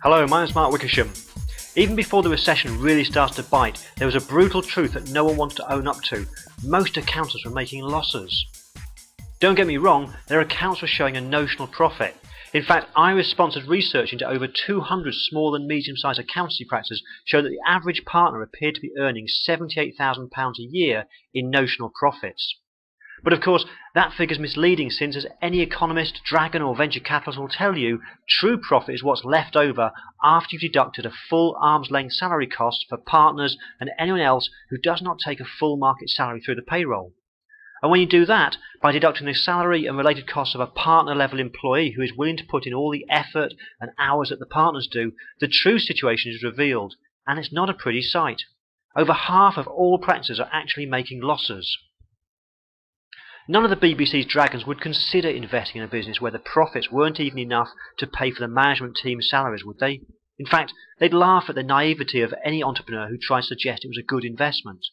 Hello, my name's Mark Wickersham. Even before the recession really started to bite, there was a brutal truth that no one wanted to own up to. Most accountants were making losses. Don't get me wrong, their accounts were showing a notional profit. In fact, Iris-sponsored research into over 200 small and medium-sized accountancy practices showed that the average partner appeared to be earning £78,000 a year in notional profits. But of course, that figure's misleading, since, as any economist, dragon or venture capitalist will tell you, true profit is what's left over after you've deducted a full arm's-length salary cost for partners and anyone else who does not take a full market salary through the payroll. And when you do that, by deducting the salary and related costs of a partner-level employee who is willing to put in all the effort and hours that the partners do, the true situation is revealed, and it's not a pretty sight. Over half of all practices are actually making losses. None of the BBC's dragons would consider investing in a business where the profits weren't even enough to pay for the management team's salaries, would they? In fact, they'd laugh at the naivety of any entrepreneur who tried to suggest it was a good investment.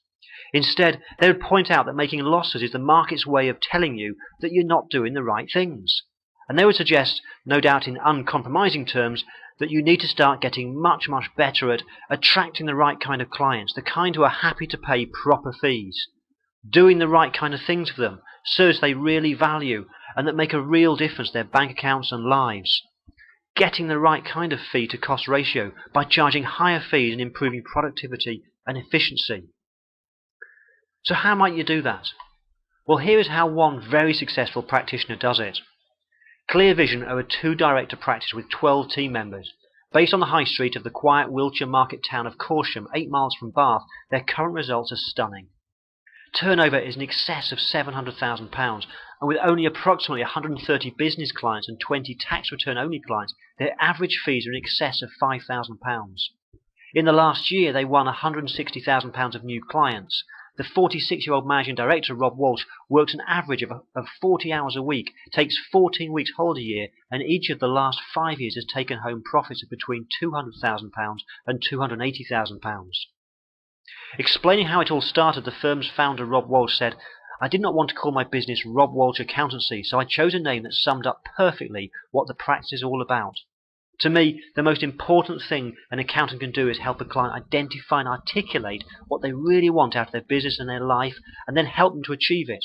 Instead, they would point out that making losses is the market's way of telling you that you're not doing the right things. And they would suggest, no doubt in uncompromising terms, that you need to start getting much better at attracting the right kind of clients, the kind who are happy to pay proper fees, doing the right kind of things for them, service they really value and that make a real difference to their bank accounts and lives. Getting the right kind of fee to cost ratio by charging higher fees and improving productivity and efficiency. So how might you do that? Well, here is how one very successful practitioner does it. Clear Vision are a two-director practice with 12 team members. Based on the high street of the quiet Wiltshire market town of Corsham, 8 miles from Bath, their current results are stunning. Turnover is in excess of £700,000, and with only approximately 130 business clients and 20 tax return only clients, their average fees are in excess of £5,000. In the last year, they won £160,000 of new clients. The 46-year-old managing director, Rob Walsh, works an average of 40 hours a week, takes 14 weeks holiday a year, and each of the last 5 years has taken home profits of between £200,000 and £280,000. Explaining how it all started, the firm's founder, Rob Walsh, said, "I did not want to call my business Rob Walsh Accountancy, so I chose a name that summed up perfectly what the practice is all about. To me, the most important thing an accountant can do is help a client identify and articulate what they really want out of their business and their life, and then help them to achieve it.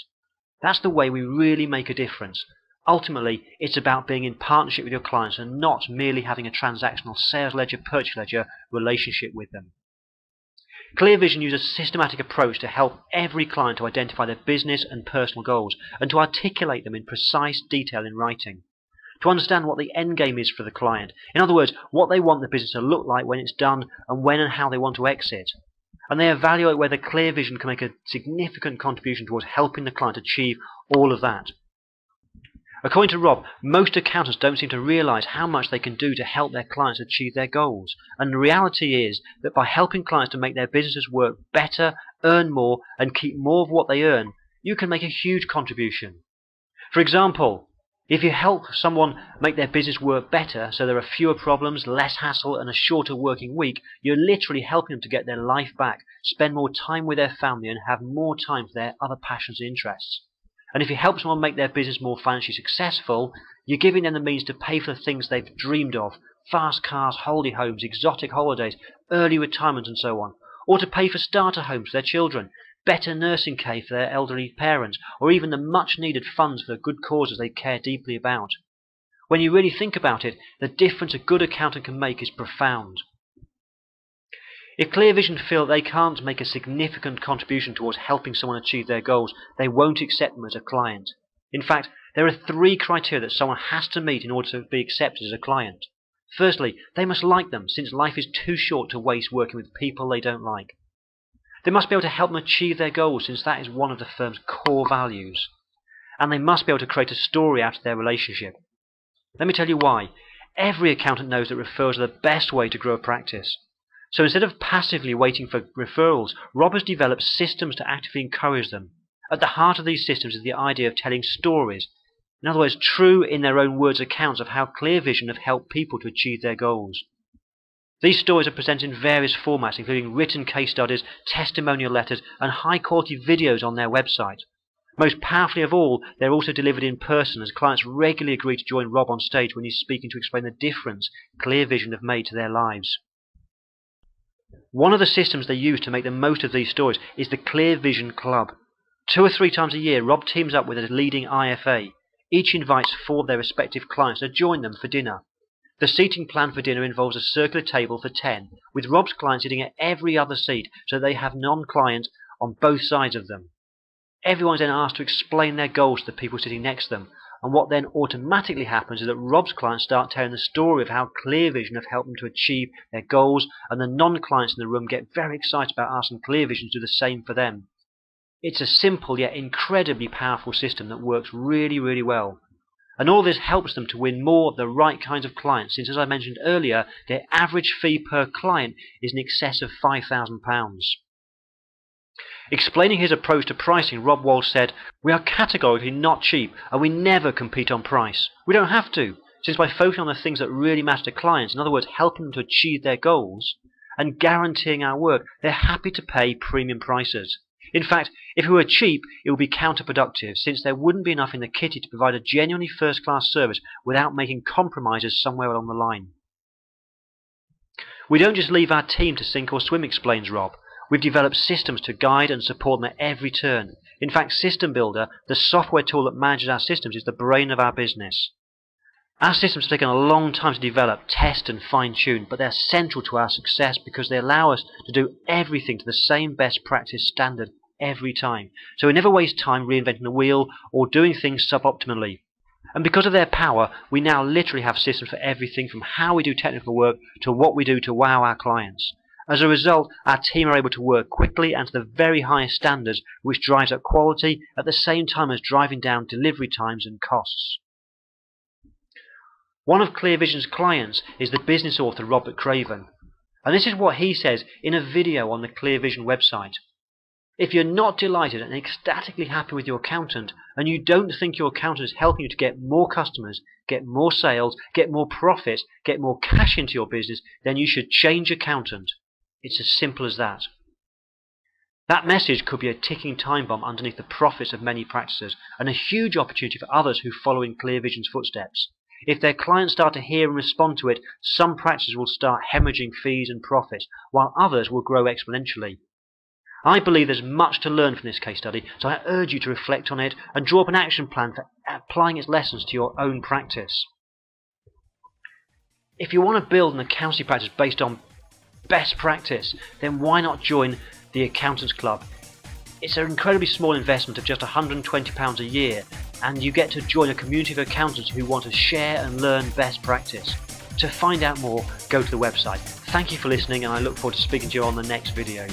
That's the way we really make a difference. Ultimately, it's about being in partnership with your clients and not merely having a transactional sales ledger, purchase ledger relationship with them." Clear Vision use a systematic approach to help every client to identify their business and personal goals and to articulate them in precise detail in writing. To understand what the end game is for the client. In other words, what they want the business to look like when it's done and when and how they want to exit. And they evaluate whether Clear Vision can make a significant contribution towards helping the client achieve all of that. According to Rob, most accountants don't seem to realize how much they can do to help their clients achieve their goals. And the reality is that by helping clients to make their businesses work better, earn more, and keep more of what they earn, you can make a huge contribution. For example, if you help someone make their business work better so there are fewer problems, less hassle, and a shorter working week, you're literally helping them to get their life back, spend more time with their family, and have more time for their other passions and interests. And if you help someone make their business more financially successful, you're giving them the means to pay for the things they've dreamed of: fast cars, holiday homes, exotic holidays, early retirement, and so on. Or to pay for starter homes for their children, better nursing care for their elderly parents, or even the much-needed funds for the good causes they care deeply about. When you really think about it, the difference a good accountant can make is profound. If Clear Vision feel they can't make a significant contribution towards helping someone achieve their goals, they won't accept them as a client. In fact, there are 3 criteria that someone has to meet in order to be accepted as a client. Firstly, they must like them, since life is too short to waste working with people they don't like. They must be able to help them achieve their goals, since that is one of the firm's core values. And they must be able to create a story out of their relationship. Let me tell you why. Every accountant knows that referrals are the best way to grow a practice. So instead of passively waiting for referrals, Rob has developed systems to actively encourage them. At the heart of these systems is the idea of telling stories. In other words, true in their own words accounts of how Clear Vision have helped people to achieve their goals. These stories are presented in various formats, including written case studies, testimonial letters, and high-quality videos on their website. Most powerfully of all, they're also delivered in person, as clients regularly agree to join Rob on stage when he's speaking to explain the difference Clear Vision have made to their lives. One of the systems they use to make the most of these stories is the Clear Vision Club. 2 or 3 times a year, Rob teams up with a leading IFA. Each invites 4 of their respective clients to join them for dinner. The seating plan for dinner involves a circular table for 10, with Rob's clients sitting at every other seat so they have non-clients on both sides of them. Everyone's then asked to explain their goals to the people sitting next to them, and what then automatically happens is that Rob's clients start telling the story of how Clear Vision have helped them to achieve their goals, and the non-clients in the room get very excited about asking Clear Vision to do the same for them. It's a simple yet incredibly powerful system that works really, really well. And all this helps them to win more of the right kinds of clients, since, as I mentioned earlier, their average fee per client is in excess of £5,000. Explaining his approach to pricing, Rob Walsh said, "We are categorically not cheap, and we never compete on price. We don't have to, since by focusing on the things that really matter to clients, in other words, helping them to achieve their goals, and guaranteeing our work, they're happy to pay premium prices. In fact, if we were cheap, it would be counterproductive, since there wouldn't be enough in the kitty to provide a genuinely first-class service without making compromises somewhere along the line." "We don't just leave our team to sink or swim," explains Rob. "We've developed systems to guide and support them at every turn. In fact, System Builder, the software tool that manages our systems, is the brain of our business. Our systems have taken a long time to develop, test and fine-tune, but they're central to our success because they allow us to do everything to the same best practice standard every time. So we never waste time reinventing the wheel or doing things suboptimally. And because of their power, we now literally have systems for everything from how we do technical work to what we do to wow our clients. As a result, our team are able to work quickly and to the very highest standards, which drives up quality at the same time as driving down delivery times and costs." One of Clear Vision's clients is the business author Robert Craven, and this is what he says in a video on the Clear Vision website. "If you're not delighted and ecstatically happy with your accountant, and you don't think your accountant is helping you to get more customers, get more sales, get more profit, get more cash into your business, then you should change accountant. It's as simple as that." That message could be a ticking time bomb underneath the profits of many practices, and a huge opportunity for others who follow in Clear Vision's footsteps. If their clients start to hear and respond to it, some practices will start hemorrhaging fees and profits, while others will grow exponentially. I believe there's much to learn from this case study, so I urge you to reflect on it and draw up an action plan for applying its lessons to your own practice. If you want to build an accountancy practice based on best practice, then why not join the Accountants Club? It's an incredibly small investment of just £120 a year, and you get to join a community of accountants who want to share and learn best practice. To find out more, go to the website. Thank you for listening, and I look forward to speaking to you on the next video.